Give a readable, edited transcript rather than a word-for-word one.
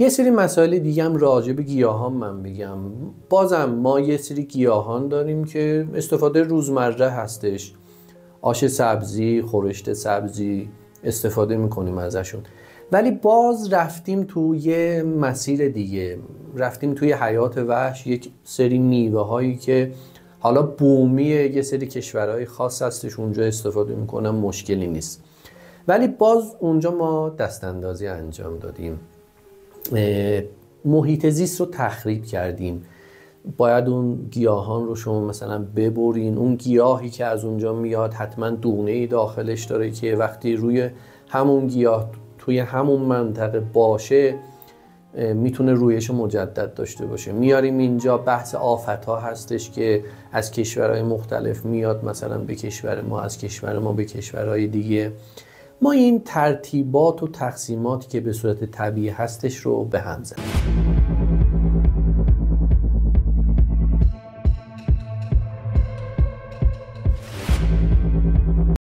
یه سری مسائل دیگه هم راجع به گیاهان من بگم. بازم ما یه سری گیاهان داریم که استفاده روزمره هستش، آش سبزی، خورشت سبزی استفاده میکنیم ازشون، ولی باز رفتیم توی مسیر دیگه، رفتیم توی حیات وحش، یک سری میوه هایی که حالا بومیه یه سری کشورهای خاص هستش اونجا استفاده میکنن، مشکلی نیست، ولی باز اونجا ما دستاندازی انجام دادیم، محیط زیست رو تخریب کردیم. باید اون گیاهان رو شما مثلا ببرین، اون گیاهی که از اونجا میاد حتما دونه‌ای داخلش داره که وقتی روی همون گیاه توی همون منطقه باشه میتونه رویش مجدد داشته باشه. میاریم اینجا، بحث آفت‌ها هستش که از کشورهای مختلف میاد مثلا به کشور ما، از کشور ما به کشورهای دیگه. ما این ترتیبات و تقسیماتی که به صورت طبیعی هستش رو به هم زدیم.